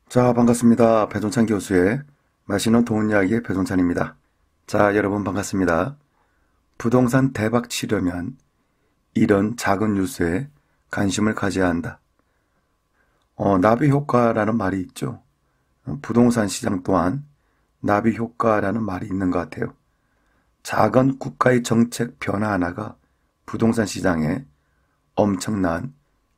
자, 반갑습니다. 배종찬 교수의 맛있는 돈 이야기의 배종찬입니다. 자, 여러분 반갑습니다. 부동산 대박 치려면 이런 작은 뉴스에 관심을 가져야 한다. 나비 효과라는 말이 있죠. 부동산 시장 또한 나비 효과라는 말이 있는 것 같아요. 작은 국가의 정책 변화 하나가 부동산 시장에 엄청난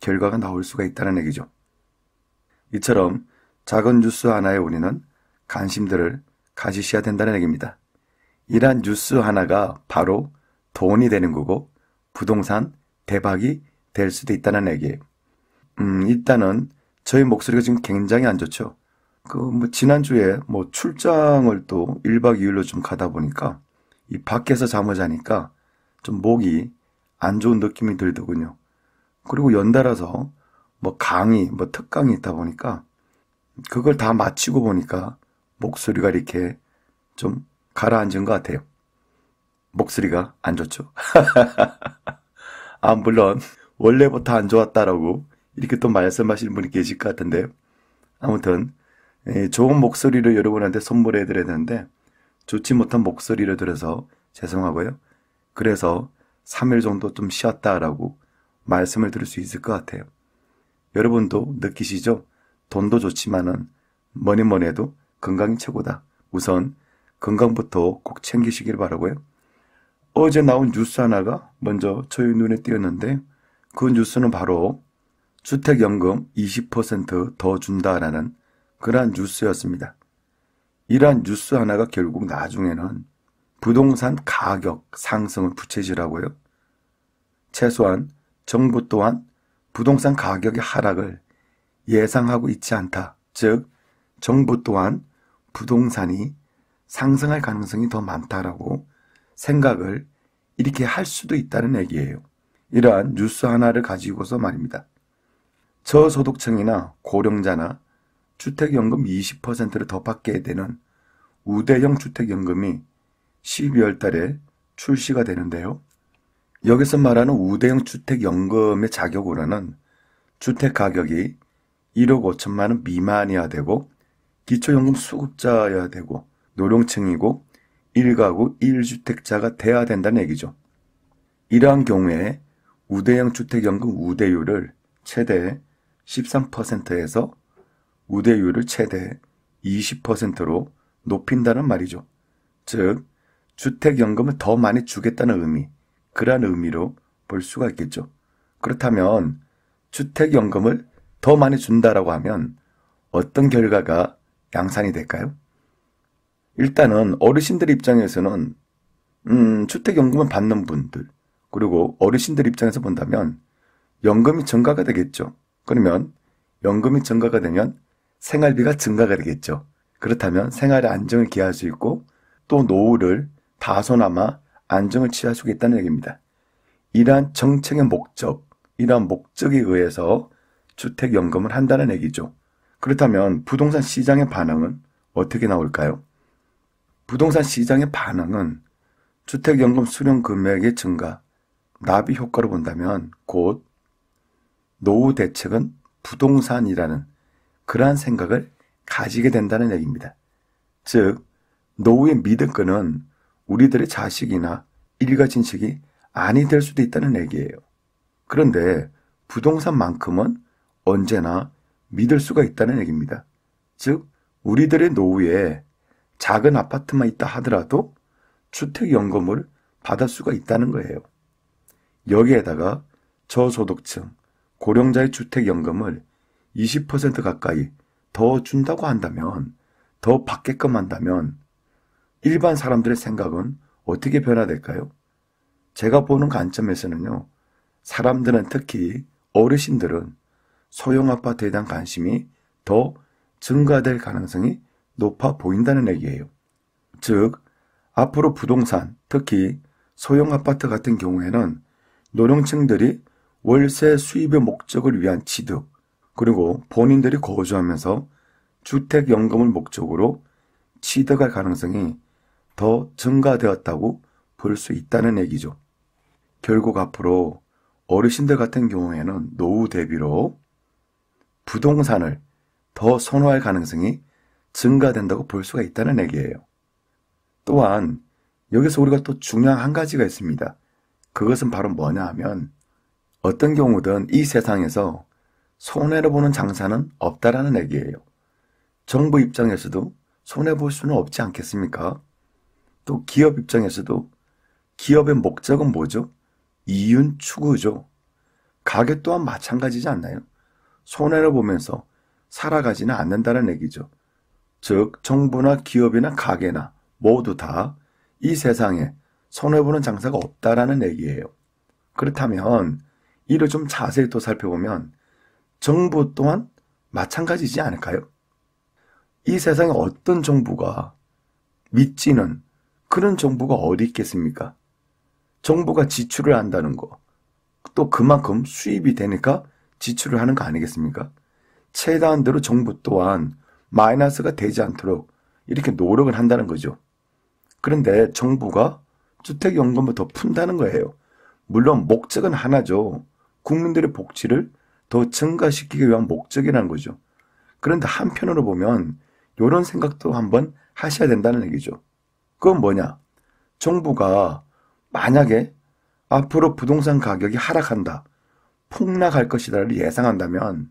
결과가 나올 수가 있다는 얘기죠. 이처럼 작은 뉴스 하나에 우리는 관심들을 가지셔야 된다는 얘기입니다. 이러한 뉴스 하나가 바로 돈이 되는 거고 부동산 대박이 될 수도 있다는 얘기예요. 일단은 저희 목소리가 지금 굉장히 안 좋죠. 지난주에 출장을 또 1박 2일로 좀 가다 보니까 이 밖에서 잠을 자니까 좀 목이 안 좋은 느낌이 들더군요. 그리고 연달아서 강의, 특강이 있다 보니까 그걸 다 마치고 보니까 목소리가 이렇게 좀 가라앉은 것 같아요. 목소리가 안 좋죠. 물론 원래부터 안 좋았다라고 이렇게 또 말씀하시는 분이 계실 것 같은데 아무튼 좋은 목소리를 여러분한테 선물해 드려야 되는데 좋지 못한 목소리를 들어서 죄송하고요. 그래서 3일 정도 좀 쉬었다라고 말씀을 드릴 수 있을 것 같아요. 여러분도 느끼시죠? 돈도 좋지만은 뭐니 해도 건강이 최고다. 우선 건강부터 꼭 챙기시길 바라고요. 어제 나온 뉴스 하나가 먼저 저희 눈에 띄었는데 그 뉴스는 바로 주택연금 20%더 준다라는 그러한 뉴스였습니다. 이러한 뉴스 하나가 결국 나중에는 부동산 가격 상승을 부채질하고요. 최소한 정부 또한 부동산 가격의 하락을 예상하고 있지 않다. 즉 정부 또한 부동산이 상승할 가능성이 더 많다라고 생각을 이렇게 할 수도 있다는 얘기예요. 이러한 뉴스 하나를 가지고서 말입니다. 저소득층이나 고령자나 주택연금 20%를 더 받게 되는 우대형 주택연금이 12월 달에 출시가 되는데요. 여기서 말하는 우대형 주택연금의 자격으로는 주택가격이 1억 5천만 원 미만이어야 되고 기초연금 수급자여야 되고 노령층이고 1가구 1주택자가 돼야 된다는 얘기죠. 이러한 경우에 우대형 주택연금 우대율을 최대 13%에서 우대율을 최대 20%로 높인다는 말이죠. 즉 주택연금을 더 많이 주겠다는 의미, 그러한 의미로 볼 수가 있겠죠. 그렇다면 주택연금을 더 많이 준다라고 하면 어떤 결과가 양산이 될까요? 일단은 어르신들 입장에서는 주택연금을 받는 분들 그리고 어르신들 입장에서 본다면 연금이 증가가 되겠죠. 그러면 연금이 증가가 되면 생활비가 증가가 되겠죠. 그렇다면 생활의 안정을 기할 수 있고 또 노후를 다소나마 안정을 취할 수 있다는 얘기입니다. 이러한 정책의 목적, 이러한 목적에 의해서 주택연금을 한다는 얘기죠. 그렇다면 부동산 시장의 반응은 어떻게 나올까요? 부동산 시장의 반응은 주택연금 수령 금액의 증가, 나비 효과로 본다면 곧 노후 대책은 부동산이라는 그러한 생각을 가지게 된다는 얘기입니다. 즉 노후의 미드권은 우리들의 자식이나 일가진식이 아니 될 수도 있다는 얘기예요. 그런데 부동산만큼은 언제나 믿을 수가 있다는 얘기입니다. 즉 우리들의 노후에 작은 아파트만 있다 하더라도 주택연금을 받을 수가 있다는 거예요. 여기에다가 저소득층, 고령자의 주택연금을 20% 가까이 더 준다고 한다면, 더 받게끔 한다면 일반 사람들의 생각은 어떻게 변화될까요? 제가 보는 관점에서는요. 사람들은 특히 어르신들은 소형 아파트에 대한 관심이 더 증가될 가능성이 높아 보인다는 얘기예요. 즉 앞으로 부동산, 특히 소형 아파트 같은 경우에는 노령층들이 월세 수입의 목적을 위한 취득, 그리고 본인들이 거주하면서 주택연금을 목적으로 취득할 가능성이 더 증가되었다고 볼 수 있다는 얘기죠. 결국 앞으로 어르신들 같은 경우에는 노후 대비로 부동산을 더 선호할 가능성이 증가된다고 볼 수가 있다는 얘기예요. 또한 여기서 우리가 또 중요한 한 가지가 있습니다. 그것은 바로 뭐냐 하면 어떤 경우든 이 세상에서 손해를 보는 장사는 없다라는 얘기예요. 정부 입장에서도 손해볼 수는 없지 않겠습니까? 또 기업 입장에서도 기업의 목적은 뭐죠? 이윤 추구죠. 가게 또한 마찬가지지 않나요? 손해를 보면서 살아가지는 않는다는 얘기죠. 즉 정부나 기업이나 가게나 모두 다 이 세상에 손해보는 장사가 없다라는 얘기예요. 그렇다면 이를 좀 자세히 또 살펴보면 정부 또한 마찬가지지 않을까요? 이 세상에 어떤 정부가 믿지는 그런 정부가 어디 있겠습니까? 정부가 지출을 한다는 거, 또 그만큼 수입이 되니까 지출을 하는 거 아니겠습니까? 최대한대로 정부 또한 마이너스가 되지 않도록 이렇게 노력을 한다는 거죠. 그런데 정부가 주택연금을 더 푼다는 거예요. 물론 목적은 하나죠. 국민들의 복지를 더 증가시키기 위한 목적이라는 거죠. 그런데 한편으로 보면 이런 생각도 한번 하셔야 된다는 얘기죠. 그건 뭐냐? 정부가 만약에 앞으로 부동산 가격이 하락한다, 폭락할 것이다를 예상한다면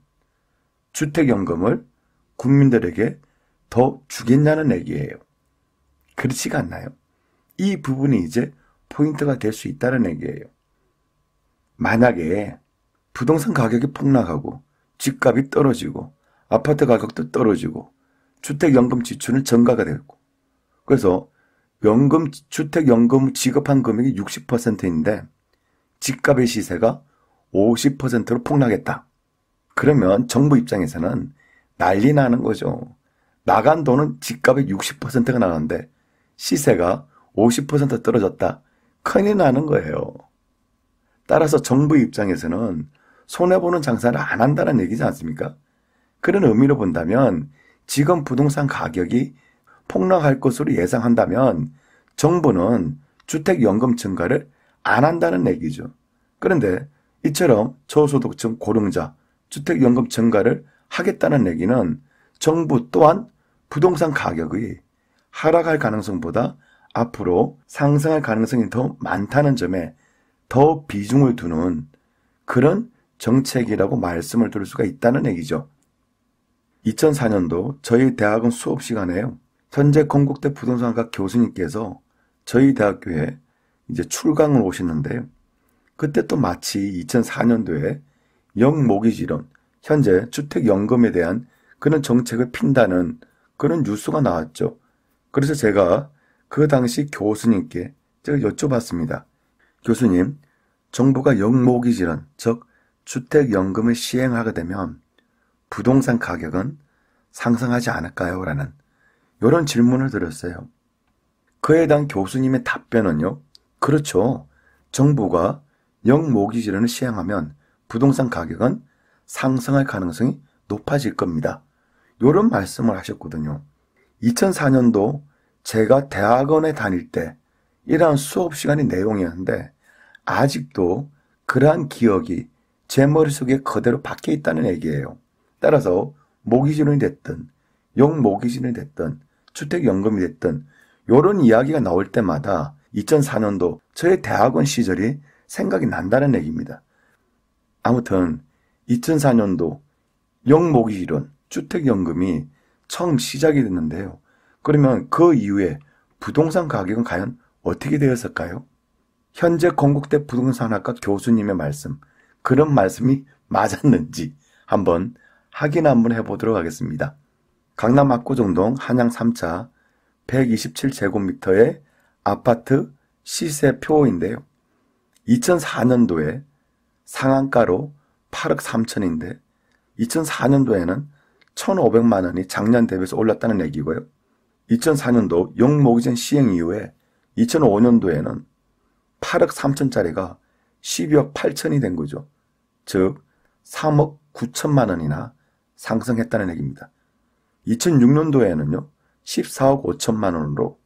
주택연금을 국민들에게 더 주겠냐는 얘기예요. 그렇지가 않나요? 이 부분이 이제 포인트가 될 수 있다는 얘기예요. 만약에 부동산 가격이 폭락하고 집값이 떨어지고 아파트 가격도 떨어지고 주택연금 지출은 증가가 됐고 그래서 주택연금 지급한 금액이 60%인데 집값의 시세가 50%로 폭락했다. 그러면 정부 입장에서는 난리 나는 거죠. 나간 돈은 집값의 60%가 나가는데 시세가 50% 떨어졌다. 큰일 나는 거예요. 따라서 정부 입장에서는 손해보는 장사를 안 한다는 얘기지 않습니까? 그런 의미로 본다면 지금 부동산 가격이 폭락할 것으로 예상한다면 정부는 주택연금 증가를 안 한다는 얘기죠. 그런데 이처럼 저소득층 고령자 주택연금 증가를 하겠다는 얘기는 정부 또한 부동산 가격이 하락할 가능성보다 앞으로 상승할 가능성이 더 많다는 점에 더 비중을 두는 그런 정책이라고 말씀을 드릴 수가 있다는 얘기죠. 2004년도 저희 대학원 수업 시간에요. 현재 건국대 부동산학과 교수님께서 저희 대학교에 이제 출강을 오셨는데요. 그때 또 마치 2004년도에 영모기지론, 현재 주택연금에 대한 그런 정책을 핀다는 그런 뉴스가 나왔죠. 그래서 제가 그 당시 교수님께 제가 여쭤봤습니다. 교수님, 정부가 영모기지론, 즉 주택연금을 시행하게 되면 부동산 가격은 상승하지 않을까요? 라는 이런 질문을 드렸어요. 그에 대한 교수님의 답변은요. 그렇죠. 정부가 영모기지론을 시행하면 부동산 가격은 상승할 가능성이 높아질 겁니다. 이런 말씀을 하셨거든요. 2004년도 제가 대학원에 다닐 때 이러한 수업 시간의 내용이었는데 아직도 그러한 기억이 제 머릿속에 그대로 박혀 있다는 얘기예요. 따라서 모기지론이 됐든 영모기지론이 됐든 주택연금이 됐든 이런 이야기가 나올 때마다 2004년도 저의 대학원 시절이 생각이 난다는 얘기입니다. 아무튼 2004년도 영모기지론, 주택연금이 처음 시작이 됐는데요. 그러면 그 이후에 부동산 가격은 과연 어떻게 되었을까요? 현재 건국대 부동산학과 교수님의 말씀, 그런 말씀이 맞았는지 한번 확인 한번 해보도록 하겠습니다. 강남 압구정동 한양 3차 127제곱미터의 아파트 시세표인데요. 2004년도에 상한가로 8억 3천인데 2004년도에는 1,500만 원이 작년 대비해서 올랐다는 얘기고요. 2004년도 영모기지론 시행 이후에 2005년도에는 8억 3천짜리가 12억 8천이 된 거죠. 즉 3억 9천만 원이나 상승했다는 얘기입니다. 2006년도에는요. 14억 5천만 원으로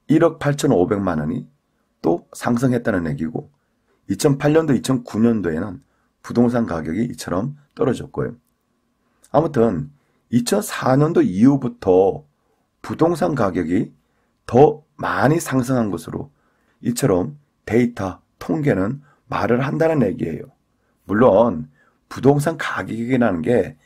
1억 8천5백만 원이 또 상승했다는 얘기고 2008년도, 2009년도에는 부동산 가격이 이처럼 떨어졌고요. 아무튼 2004년도 이후부터 부동산 가격이 더 많이 상승한 것으로 이처럼 데이터, 통계는 말을 한다는 얘기예요. 물론 부동산 가격이라는 게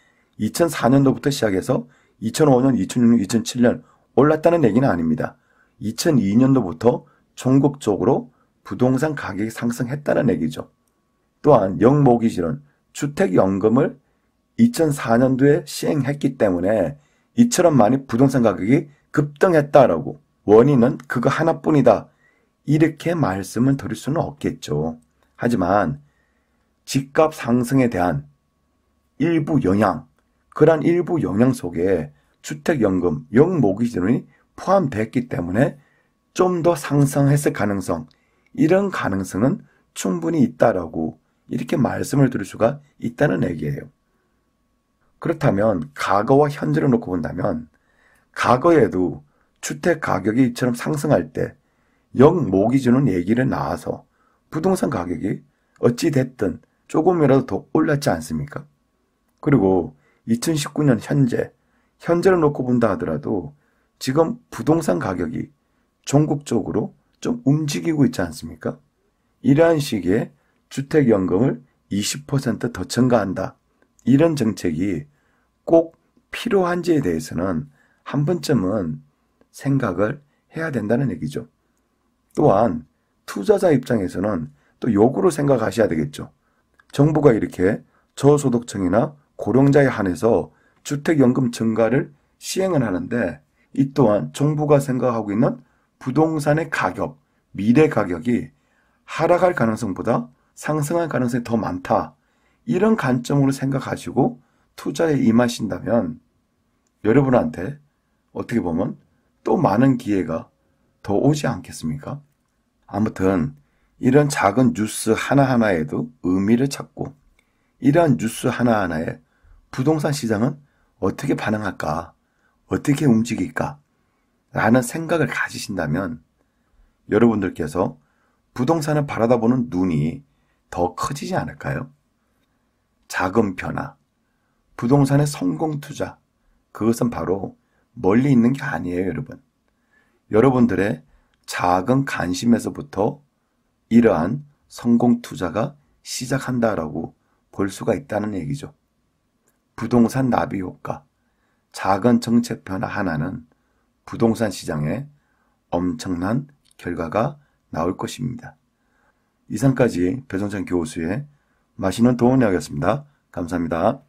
2004년도부터 시작해서 2005년, 2006년, 2007년 올랐다는 얘기는 아닙니다. 2002년도부터 전국적으로 부동산 가격이 상승했다는 얘기죠. 또한 영모기지론 주택연금을 2004년도에 시행했기 때문에 이처럼 많이 부동산 가격이 급등했다라고, 원인은 그거 하나뿐이다, 이렇게 말씀을 드릴 수는 없겠죠. 하지만 집값 상승에 대한 일부 영향, 그러한 일부 영향 속에 주택연금, 영모기지론이 포함됐기 때문에 좀 더 상승했을 가능성, 이런 가능성은 충분히 있다라고 이렇게 말씀을 드릴 수가 있다는 얘기예요. 그렇다면 과거와 현재를 놓고 본다면 과거에도 주택 가격이 이처럼 상승할 때 영모기지론 얘기를 나와서 부동산 가격이 어찌됐든 조금이라도 더 올랐지 않습니까? 그리고 2019년 현재를 놓고 본다 하더라도 지금 부동산 가격이 전국적으로 좀 움직이고 있지 않습니까? 이러한 시기에 주택연금을 20% 더 증가한다, 이런 정책이 꼭 필요한지에 대해서는 한 번쯤은 생각을 해야 된다는 얘기죠. 또한 투자자 입장에서는 또 역으로 생각하셔야 되겠죠. 정부가 이렇게 저소득층이나 고령자에 한해서 주택연금 증가를 시행을 하는데, 이 또한 정부가 생각하고 있는 부동산의 가격, 미래 가격이 하락할 가능성보다 상승할 가능성이 더 많다, 이런 관점으로 생각하시고 투자에 임하신다면 여러분한테 어떻게 보면 또 많은 기회가 더 오지 않겠습니까? 아무튼 이런 작은 뉴스 하나하나에도 의미를 찾고, 이러한 뉴스 하나하나에 부동산 시장은 어떻게 반응할까, 어떻게 움직일까 라는 생각을 가지신다면 여러분들께서 부동산을 바라다보는 눈이 더 커지지 않을까요? 작은 변화, 부동산의 성공 투자, 그것은 바로 멀리 있는 게 아니에요, 여러분. 여러분들의 작은 관심에서부터 이러한 성공 투자가 시작한다라고 볼 수가 있다는 얘기죠. 부동산 나비 효과, 작은 정책 변화 하나는 부동산 시장에 엄청난 결과가 나올 것입니다. 이상까지 배종찬 교수의 맛있는 도움 이야기였습니다. 감사합니다.